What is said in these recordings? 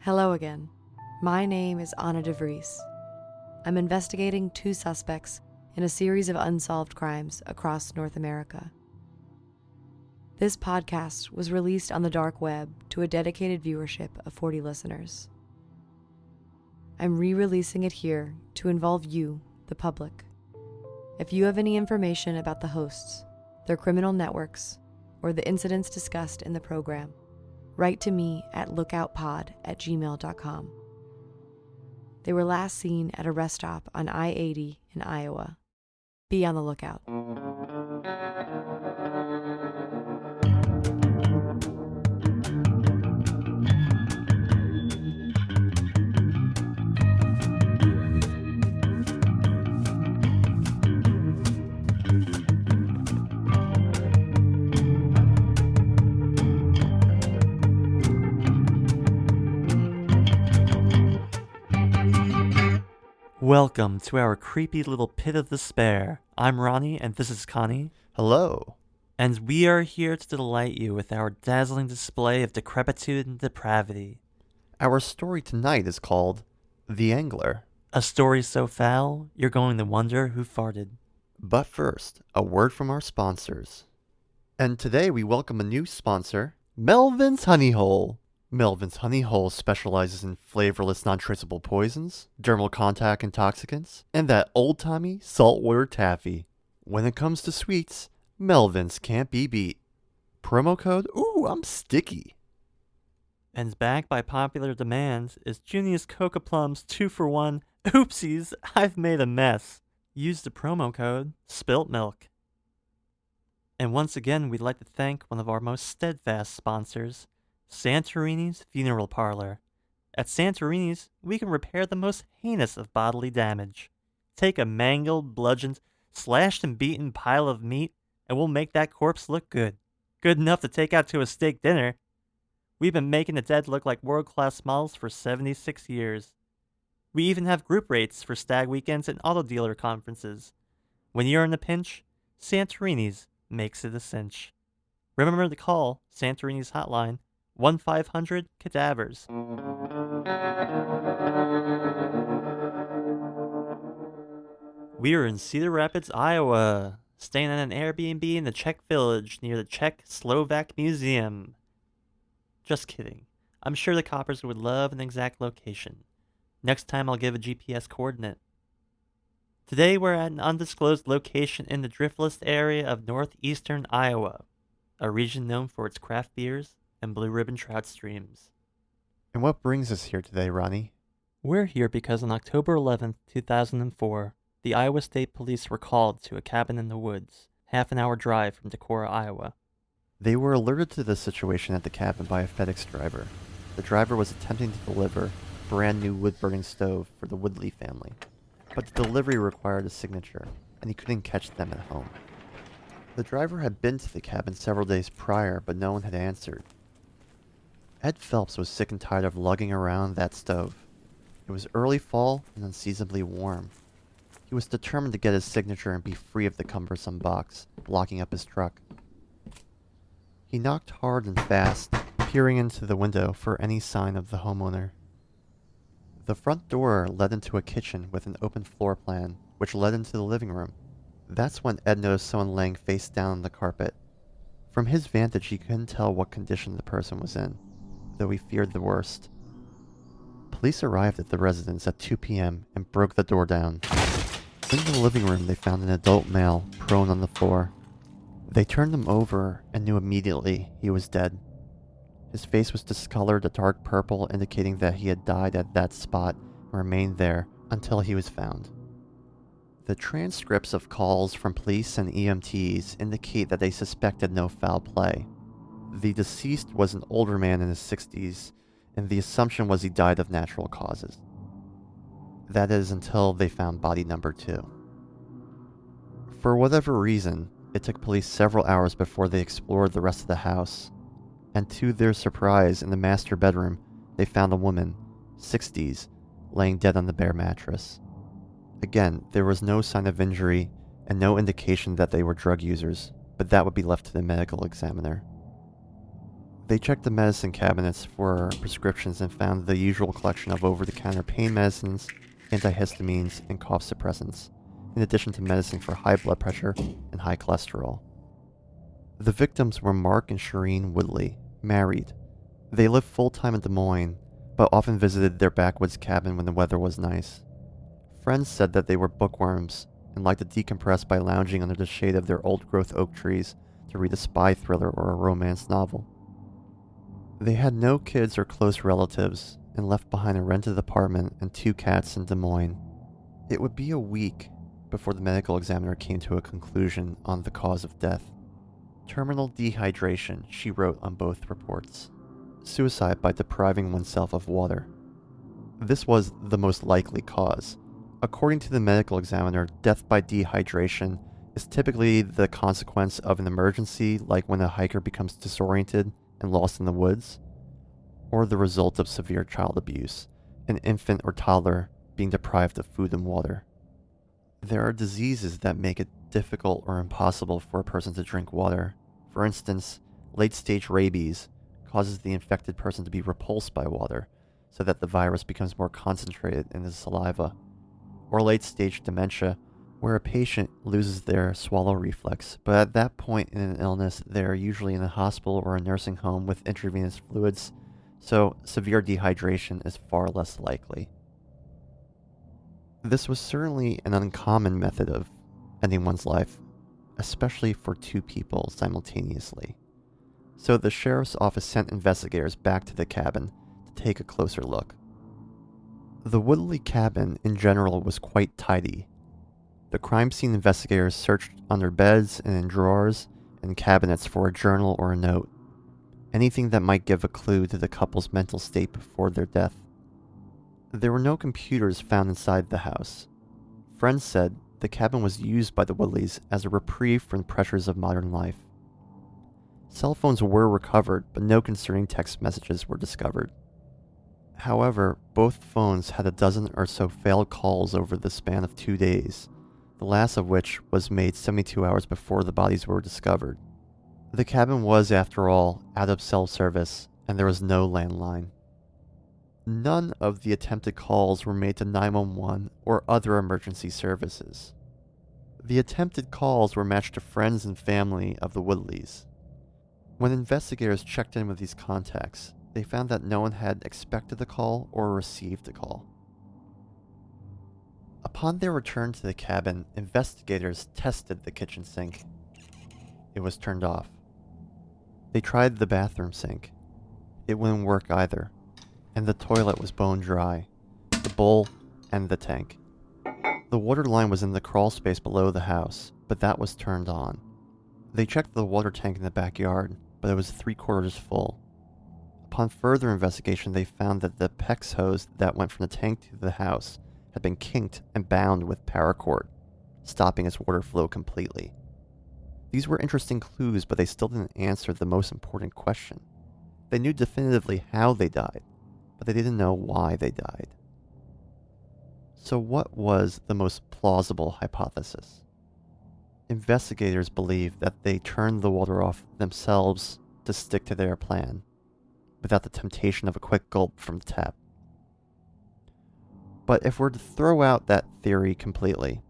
Hello again. My name is Anna DeVries. I'm investigating 2 suspects in a series of unsolved crimes across North America. This podcast was released on the dark web to a dedicated viewership of 40 listeners. I'm re-releasing it here to involve you, the public. If you have any information about the hosts, their criminal networks, or the incidents discussed in the program, write to me at lookoutpod@gmail.com. They were last seen at a rest stop on I-80 in Iowa. Be on the lookout. Welcome to our creepy little pit of despair. I'm Ronnie, and this is Connie. Hello. And we are here to delight you with our dazzling display of decrepitude and depravity. Our story tonight is called The Angler. A story so foul, you're going to wonder who farted. But first, a word from our sponsors. And today we welcome a new sponsor, Melvin's Honey Hole. Melvin's Honey Hole specializes in flavorless, non-traceable poisons, dermal contact intoxicants, and that old-timey saltwater taffy. When it comes to sweets, Melvin's can't be beat. Promo code, ooh, I'm sticky. And backed by popular demand is Junius Coca Plum's 2-for-1. Oopsies, I've made a mess. Use the promo code SPILTMILK. And once again, we'd like to thank one of our most steadfast sponsors, Santorini's Funeral Parlor. At Santorini's, we can repair the most heinous of bodily damage. Take a mangled, bludgeoned, slashed and beaten pile of meat, and we'll make that corpse look good. Good enough to take out to a steak dinner. We've been making the dead look like world-class models for 76 years. We even have group rates for stag weekends and auto dealer conferences. When you're in a pinch, Santorini's makes it a cinch. Remember to call Santorini's hotline, 1-500-CADAVERS. We are in Cedar Rapids, Iowa, staying at an Airbnb in the Czech Village near the Czech-Slovak Museum. Just kidding. I'm sure the coppers would love an exact location. Next time I'll give a GPS coordinate. Today we're at an undisclosed location in the driftless area of Northeastern Iowa, a region known for its craft beers and blue ribbon trout streams. And what brings us here today, Ronnie? We're here because on October 11th, 2004, the Iowa State Police were called to a cabin in the woods, half an hour drive from Decorah, Iowa. They were alerted to the situation at the cabin by a FedEx driver. The driver was attempting to deliver a brand new wood-burning stove for the Woodley family, but the delivery required a signature, and he couldn't catch them at home. The driver had been to the cabin several days prior, but no one had answered. Ed Phelps was sick and tired of lugging around that stove. It was early fall and unseasonably warm. He was determined to get his signature and be free of the cumbersome box, blocking up his truck. He knocked hard and fast, peering into the window for any sign of the homeowner. The front door led into a kitchen with an open floor plan, which led into the living room. That's when Ed noticed someone laying face down on the carpet. From his vantage, he couldn't tell what condition the person was in, though he feared the worst. Police arrived at the residence at 2 p.m. and broke the door down. In the living room, they found an adult male prone on the floor. They turned him over and knew immediately he was dead. His face was discolored a dark purple, indicating that he had died at that spot and remained there until he was found. The transcripts of calls from police and EMTs indicate that they suspected no foul play. The deceased was an older man in his 60s, and the assumption was he died of natural causes. That is, until they found body number 2. For whatever reason, it took police several hours before they explored the rest of the house, and to their surprise, in the master bedroom, they found a woman, 60s, laying dead on the bare mattress. Again, there was no sign of injury and no indication that they were drug users, but that would be left to the medical examiner. They checked the medicine cabinets for prescriptions and found the usual collection of over-the-counter pain medicines, antihistamines, and cough suppressants, in addition to medicine for high blood pressure and high cholesterol. The victims were Mark and Shireen Woodley, married. They lived full-time in Des Moines, but often visited their backwoods cabin when the weather was nice. Friends said that they were bookworms and liked to decompress by lounging under the shade of their old-growth oak trees to read a spy thriller or a romance novel. They had no kids or close relatives and left behind a rented apartment and 2 cats in Des Moines. It would be a week before the medical examiner came to a conclusion on the cause of death. Terminal dehydration, she wrote on both reports. Suicide by depriving oneself of water. This was the most likely cause. According to the medical examiner, death by dehydration is typically the consequence of an emergency, like when a hiker becomes disoriented and lost in the woods, or the result of severe child abuse, an infant or toddler being deprived of food and water. There are diseases that make it difficult or impossible for a person to drink water. For instance, late-stage rabies causes the infected person to be repulsed by water, so that the virus becomes more concentrated in the saliva. Or late-stage dementia, where a patient loses their swallow reflex, but at that point in an illness, they're usually in a hospital or a nursing home with intravenous fluids, so severe dehydration is far less likely. This was certainly an uncommon method of ending one's life, especially for 2 people simultaneously. So the sheriff's office sent investigators back to the cabin to take a closer look. The Woodley cabin in general was quite tidy. The crime scene investigators searched under beds and in drawers and cabinets for a journal or a note, anything that might give a clue to the couple's mental state before their death. There were no computers found inside the house. Friends said the cabin was used by the Woodleys as a reprieve from the pressures of modern life. Cell phones were recovered, but no concerning text messages were discovered. However, both phones had a dozen or so failed calls over the span of 2 days, the last of which was made 72 hours before the bodies were discovered. The cabin was, after all, out of cell service, and there was no landline. None of the attempted calls were made to 911 or other emergency services. The attempted calls were matched to friends and family of the Woodleys. When investigators checked in with these contacts, they found that no one had expected the call or received the call. Upon their return to the cabin, investigators tested the kitchen sink. It was turned off. They tried the bathroom sink. It wouldn't work either, and the toilet was bone dry, the bowl and the tank. The water line was in the crawl space below the house, but that was turned on. They checked the water tank in the backyard, but it was 3/4 full. Upon further investigation, they found that the PEX hose that went from the tank to the house had been kinked and bound with paracord, stopping its water flow completely. These were interesting clues, but they still didn't answer the most important question. They knew definitively how they died, but they didn't know why they died. So what was the most plausible hypothesis? Investigators believe that they turned the water off themselves to stick to their plan, without the temptation of a quick gulp from the tap. But if we're to throw out that theory completely,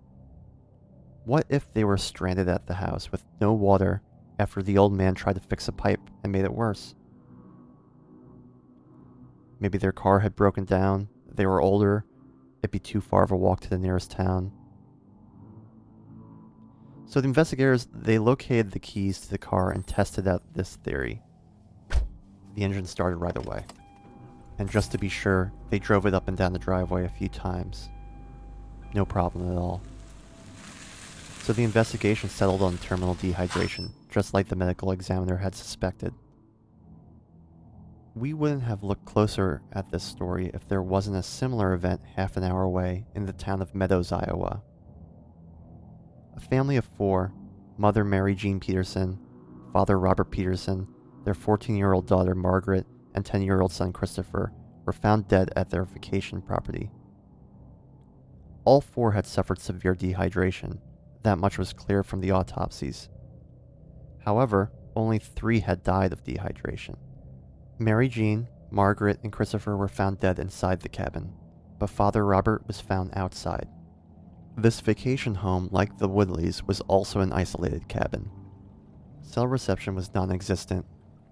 what if they were stranded at the house with no water after the old man tried to fix a pipe and made it worse? Maybe their car had broken down, they were older, it'd be too far of a walk to the nearest town. So the investigators, they located the keys to the car and tested out this theory. The engine started right away. And just to be sure, they drove it up and down the driveway a few times. No problem at all. So the investigation settled on terminal dehydration, just like the medical examiner had suspected. We wouldn't have looked closer at this story if there wasn't a similar event half an hour away in the town of Meadows, Iowa. A family of 4, mother Mary Jean Peterson, father Robert Peterson, their 14-year-old daughter Margaret, and 10-year-old son Christopher, were found dead at their vacation property. All 4 had suffered severe dehydration. That much was clear from the autopsies. However, only 3 had died of dehydration. Mary Jean, Margaret, and Christopher were found dead inside the cabin, but Father Robert was found outside. This vacation home, like the Woodleys, was also an isolated cabin. Cell reception was non-existent.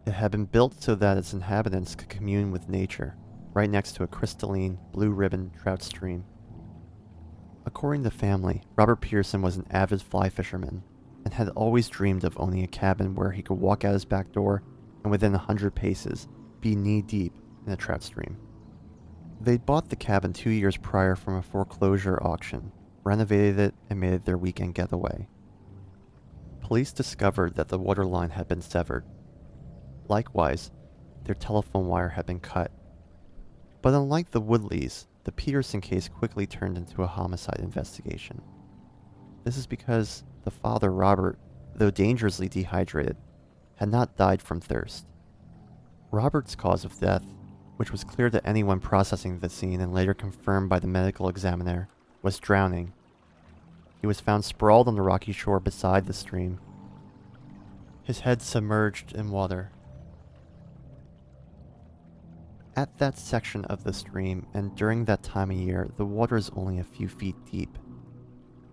It had been built so that its inhabitants could commune with nature, right next to a crystalline, blue-ribbon trout stream. According to the family, Robert Pearson was an avid fly fisherman and had always dreamed of owning a cabin where he could walk out his back door and within 100 paces be knee-deep in a trout stream. They'd bought the cabin 2 years prior from a foreclosure auction, renovated it, and made it their weekend getaway. Police discovered that the water line had been severed. Likewise, their telephone wire had been cut. But unlike the Woodleys, the Peterson case quickly turned into a homicide investigation. This is because the father, Robert, though dangerously dehydrated, had not died from thirst. Robert's cause of death, which was clear to anyone processing the scene and later confirmed by the medical examiner, was drowning. He was found sprawled on the rocky shore beside the stream, his head submerged in water. At that section of the stream, and during that time of year, the water is only a few feet deep.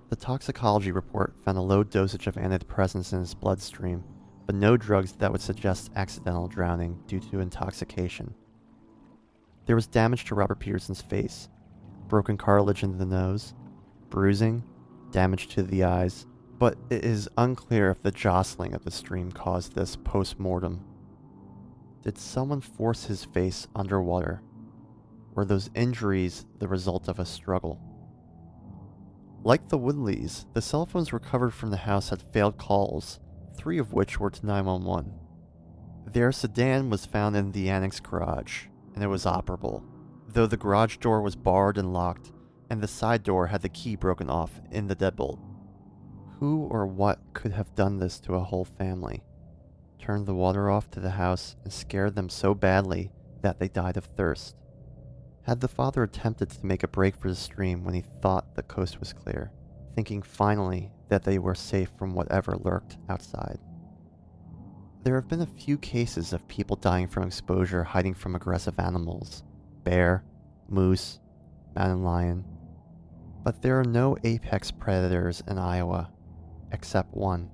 The toxicology report found a low dosage of antidepressants in his bloodstream, but no drugs that would suggest accidental drowning due to intoxication. There was damage to Robert Peterson's face, broken cartilage in the nose, bruising, damage to the eyes, but it is unclear if the jostling of the stream caused this post-mortem. Did someone force his face underwater? Were those injuries the result of a struggle? Like the Woodleys, the cell phones recovered from the house had failed calls, 3 of which were to 911. Their sedan was found in the annex garage, and it was operable, though the garage door was barred and locked, and the side door had the key broken off in the deadbolt. Who or what could have done this to a whole family? Turned the water off to the house and scared them so badly that they died of thirst? Had the father attempted to make a break for the stream when he thought the coast was clear, thinking finally that they were safe from whatever lurked outside? There have been a few cases of people dying from exposure hiding from aggressive animals, bear, moose, mountain lion, but there are no apex predators in Iowa, except one: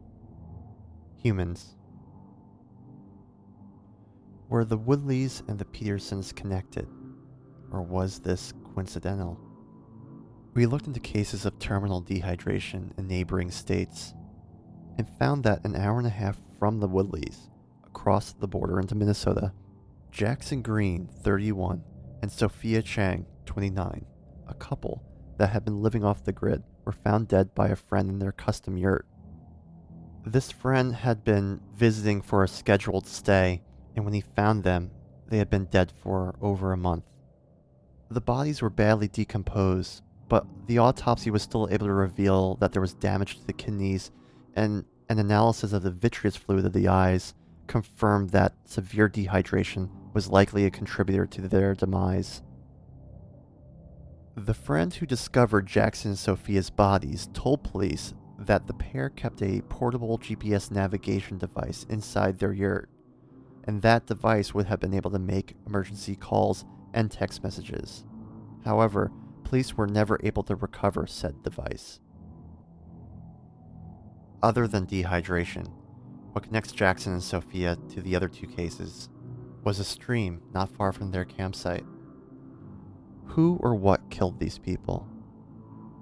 humans. Were the Woodleys and the Petersons connected, or was this coincidental? We looked into cases of terminal dehydration in neighboring states, and found that an hour and a half from the Woodleys, across the border into Minnesota, Jackson Green, 31, and Sophia Chang, 29, a couple that had been living off the grid, were found dead by a friend in their custom yurt. This friend had been visiting for a scheduled stay, and when he found them, they had been dead for over a month. The bodies were badly decomposed, but the autopsy was still able to reveal that there was damage to the kidneys, and an analysis of the vitreous fluid of the eyes confirmed that severe dehydration was likely a contributor to their demise. The friend who discovered Jackson and Sophia's bodies told police that the pair kept a portable GPS navigation device inside their yurt, and that device would have been able to make emergency calls and text messages. However, police were never able to recover said device. Other than dehydration, what connects Jackson and Sophia to the other 2 cases was a stream not far from their campsite. Who or what killed these people?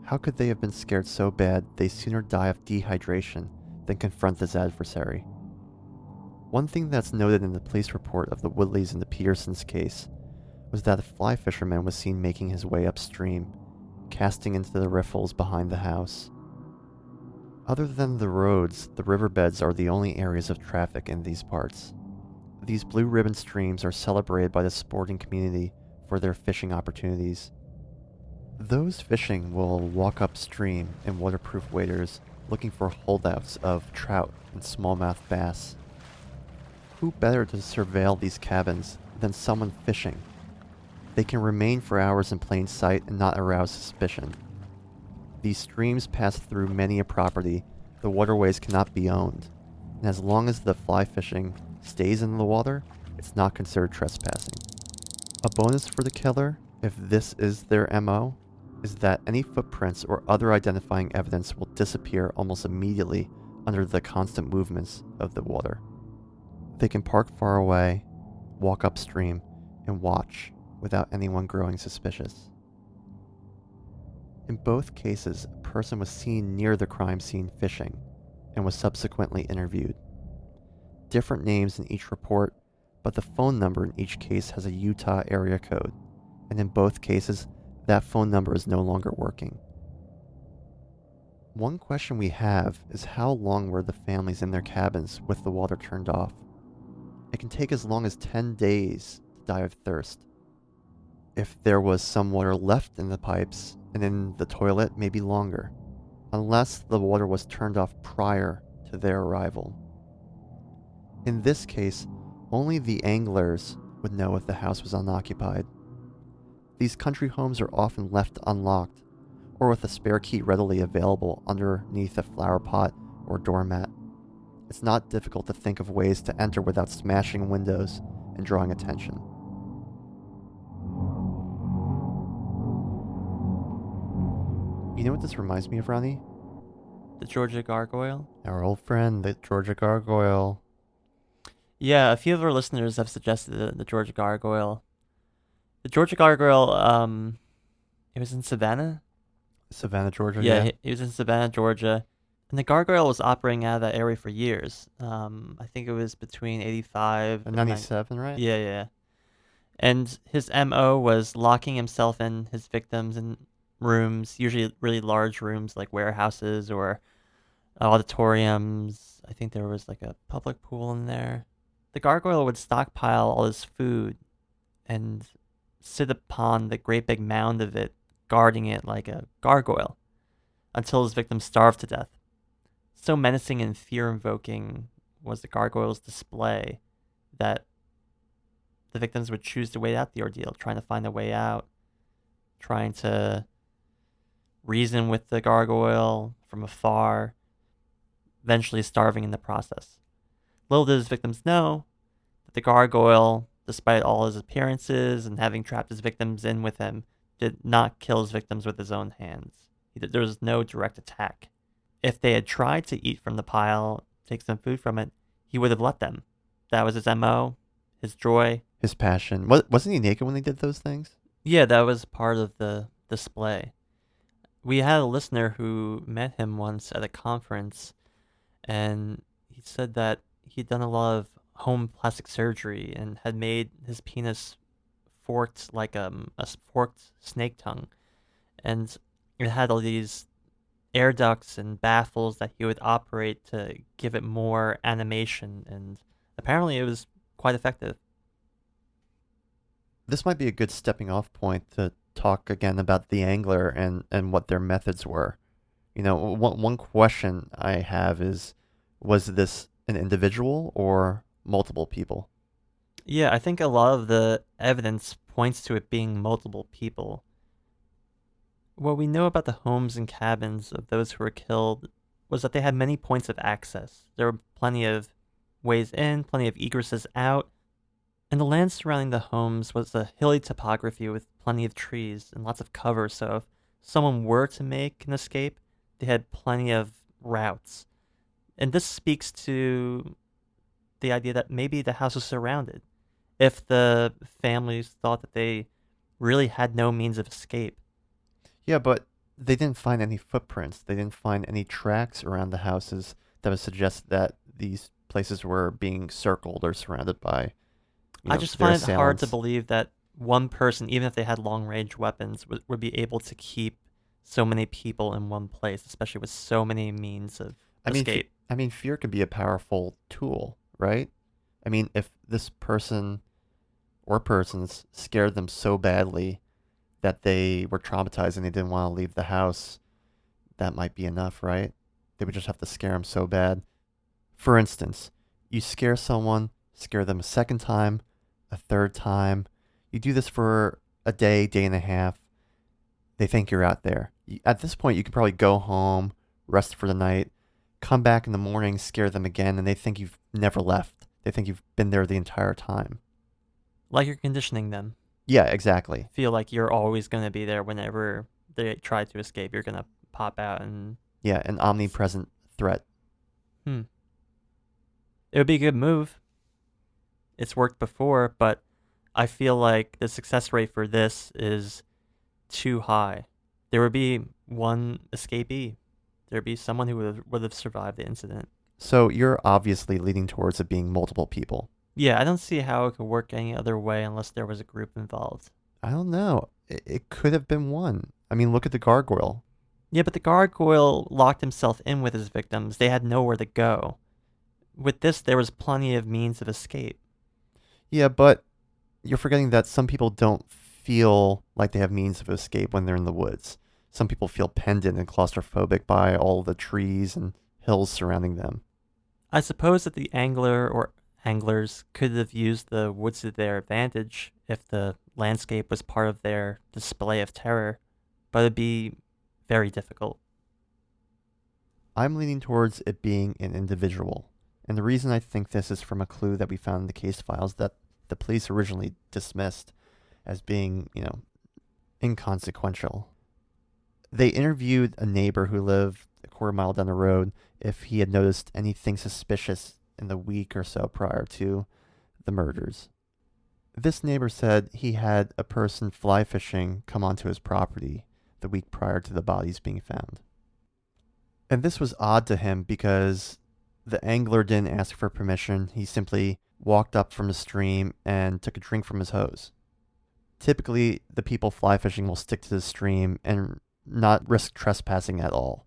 How could they have been scared so bad they sooner die of dehydration than confront this adversary? One thing that's noted in the police report of the Woodleys and the Petersons case was that a fly fisherman was seen making his way upstream, casting into the riffles behind the house. Other than the roads, the riverbeds are the only areas of traffic in these parts. These blue ribbon streams are celebrated by the sporting community for their fishing opportunities. Those fishing will walk upstream in waterproof waders looking for holdouts of trout and smallmouth bass. Who better to surveil these cabins than someone fishing? They can remain for hours in plain sight and not arouse suspicion. These streams pass through many a property the waterways cannot be owned, and as long as the fly fishing stays in the water, it's not considered trespassing. A bonus for the killer, if this is their MO, is that any footprints or other identifying evidence will disappear almost immediately under the constant movements of the water. They can park far away, walk upstream, and watch without anyone growing suspicious. In both cases, a person was seen near the crime scene fishing and was subsequently interviewed. Different names in each report, but the phone number in each case has a Utah area code, and in both cases, that phone number is no longer working. One question we have is how long were the families in their cabins with the water turned off? It can take as long as 10 days to die of thirst. If there was some water left in the pipes and in the toilet, maybe longer, unless the water was turned off prior to their arrival. In this case, only the anglers would know if the house was unoccupied. These country homes are often left unlocked, or with a spare key readily available underneath a flower pot or doormat. It's not difficult to think of ways to enter without smashing windows and drawing attention. You know what this reminds me of, Ronnie? The Georgia gargoyle? Our old friend, the Georgia gargoyle. Yeah, a few of our listeners have suggested the Georgia gargoyle. The Georgia gargoyle, it was in Savannah? Savannah, Georgia, Yeah, he was in Savannah, Georgia. And the gargoyle was operating out of that area for years. I think it was between 85 and 97, right? Yeah. And his MO was locking himself and his victims in rooms, usually really large rooms like warehouses or auditoriums. I think there was like a public pool in there. The gargoyle would stockpile all his food and sit upon the great big mound of it, guarding it like a gargoyle, until his victims starved to death. So menacing and fear-invoking was the gargoyle's display that the victims would choose to wait out the ordeal, trying to find a way out, trying to reason with the gargoyle from afar, eventually starving in the process. Little did his victims know that the gargoyle, despite all his appearances and having trapped his victims in with him, did not kill his victims with his own hands. There was no direct attack. If they had tried to eat from the pile, take some food from it, he would have let them. That was his MO, his joy. His passion. Wasn't he naked when he did those things? Yeah, that was part of the display. We had a listener who met him once at a conference, and he said that he'd done a lot of home plastic surgery and had made his penis forked like a forked snake tongue. And it had all these air ducts and baffles that he would operate to give it more animation, and apparently it was quite effective. This might be a good stepping off point to talk again about the angler and what their methods were. You know, one question I have is, was this an individual or multiple people? Yeah, I think a lot of the evidence points to it being multiple people. What we know about the homes and cabins of those who were killed was that they had many points of access. There were plenty of ways in, plenty of egresses out, and the land surrounding the homes was a hilly topography with plenty of trees and lots of cover, so if someone were to make an escape, they had plenty of routes. And this speaks to the idea that maybe the house was surrounded. If the families thought that they really had no means of escape. Yeah, but they didn't find any footprints. They didn't find any tracks around the houses that would suggest that these places were being circled or surrounded by, I just find it hard to believe that one person, even if they had long-range weapons, would be able to keep so many people in one place, especially with so many means of escape. I mean, fear can be a powerful tool, right? I mean, if this person or persons scared them so badly that they were traumatized and they didn't want to leave the house, that might be enough, right? They would just have to scare them so bad. For instance, you scare someone, scare them a second time, a third time. You do this for a day, day and a half. They think you're out there. At this point, you can probably go home, rest for the night, come back in the morning, scare them again, and they think you've never left. They think you've been there the entire time. Like you're conditioning them. Yeah, exactly. Feel like you're always going to be there whenever they try to escape. You're going to pop out and... Yeah, an omnipresent threat. It would be a good move. It's worked before, but I feel like the success rate for this is too high. There would be one escapee. There would be someone who would have survived the incident. So you're obviously leaning towards it being multiple people. Yeah, I don't see how it could work any other way unless there was a group involved. I don't know. It could have been one. I mean, look at the gargoyle. Yeah, but the gargoyle locked himself in with his victims. They had nowhere to go. With this, there was plenty of means of escape. Yeah, but you're forgetting that some people don't feel like they have means of escape when they're in the woods. Some people feel penned in and claustrophobic by all the trees and hills surrounding them. I suppose that the angler or anglers could have used the woods to their advantage if the landscape was part of their display of terror, but it'd be very difficult. I'm leaning towards it being an individual. And the reason I think this is from a clue that we found in the case files that the police originally dismissed as being, inconsequential. They interviewed a neighbor who lived a quarter mile down the road if he had noticed anything suspicious in the week or so prior to the murders. This neighbor said he had a person fly fishing come onto his property the week prior to the bodies being found. And this was odd to him because the angler didn't ask for permission. He simply walked up from the stream and took a drink from his hose. Typically, the people fly fishing will stick to the stream and not risk trespassing at all.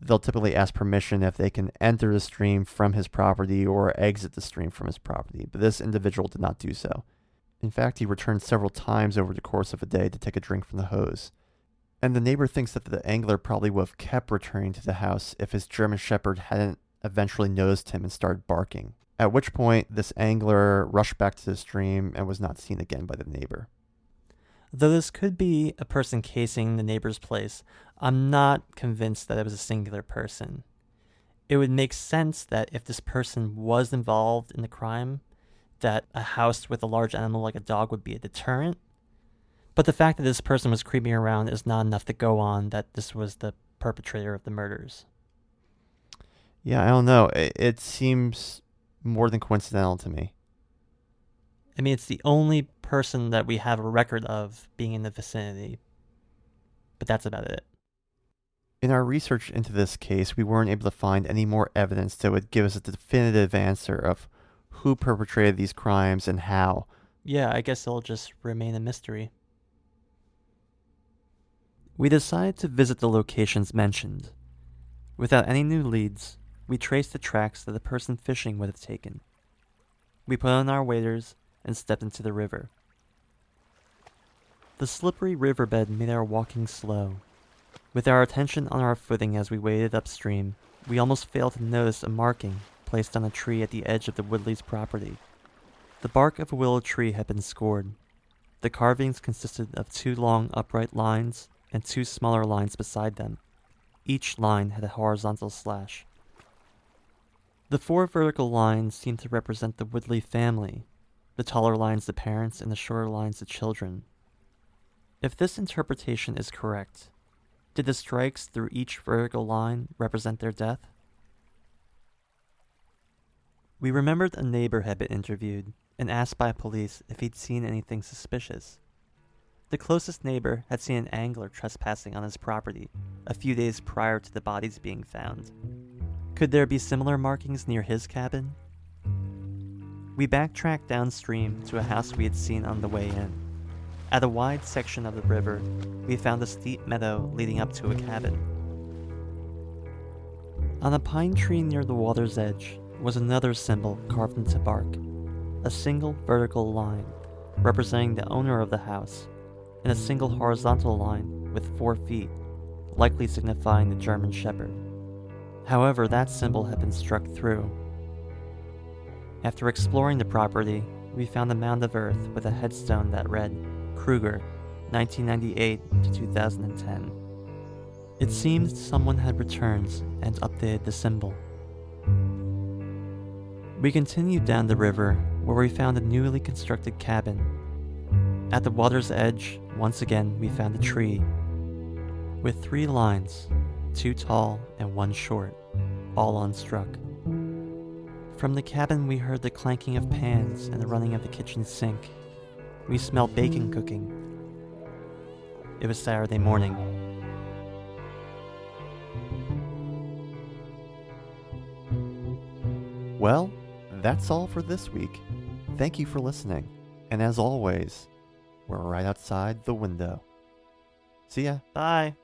They'll typically ask permission if they can enter the stream from his property or exit the stream from his property, but this individual did not do so. In fact, he returned several times over the course of a day to take a drink from the hose. And the neighbor thinks that the angler probably would have kept returning to the house if his German Shepherd hadn't eventually noticed him and started barking, at which point this angler rushed back to the stream and was not seen again by the neighbor. Though this could be a person casing the neighbor's place, I'm not convinced that it was a singular person. It would make sense that if this person was involved in the crime, that a house with a large animal like a dog would be a deterrent. But the fact that this person was creeping around is not enough to go on that this was the perpetrator of the murders. Yeah, I don't know. It seems more than coincidental to me. I mean, it's the only person that we have a record of being in the vicinity, but that's about it. In our research into this case, we weren't able to find any more evidence that would give us a definitive answer of who perpetrated these crimes and how. Yeah, I guess it'll just remain a mystery. We decided to visit the locations mentioned. Without any new leads, we traced the tracks that the person fishing would have taken. We put on our waders and stepped into the river. The slippery riverbed made our walking slow. With our attention on our footing as we waded upstream, we almost failed to notice a marking placed on a tree at the edge of the Woodleys' property. The bark of a willow tree had been scored. The carvings consisted of 2 long upright lines and 2 smaller lines beside them. Each line had a horizontal slash. The 4 vertical lines seemed to represent the Woodley family, the taller lines the parents and the shorter lines the children. If this interpretation is correct, did the strikes through each vertical line represent their death? We remembered a neighbor had been interviewed and asked by police if he'd seen anything suspicious. The closest neighbor had seen an angler trespassing on his property a few days prior to the bodies being found. Could there be similar markings near his cabin? We backtracked downstream to a house we had seen on the way in. At a wide section of the river, we found a steep meadow leading up to a cabin. On a pine tree near the water's edge was another symbol carved into bark, a single vertical line representing the owner of the house, and a single horizontal line with 4 feet, likely signifying the German Shepherd. However, that symbol had been struck through. After exploring the property, we found a mound of earth with a headstone that read, Kruger, 1998 to 2010. It seemed someone had returned and updated the symbol. We continued down the river where we found a newly constructed cabin At the water's edge, once again, we found a tree with 3 lines, 2 tall and 1 short, all unstruck. From the cabin, we heard the clanking of pans and the running of the kitchen sink. We smelled bacon cooking. It was Saturday morning. Well, that's all for this week. Thank you for listening. And as always, we're right outside the window. See ya. Bye.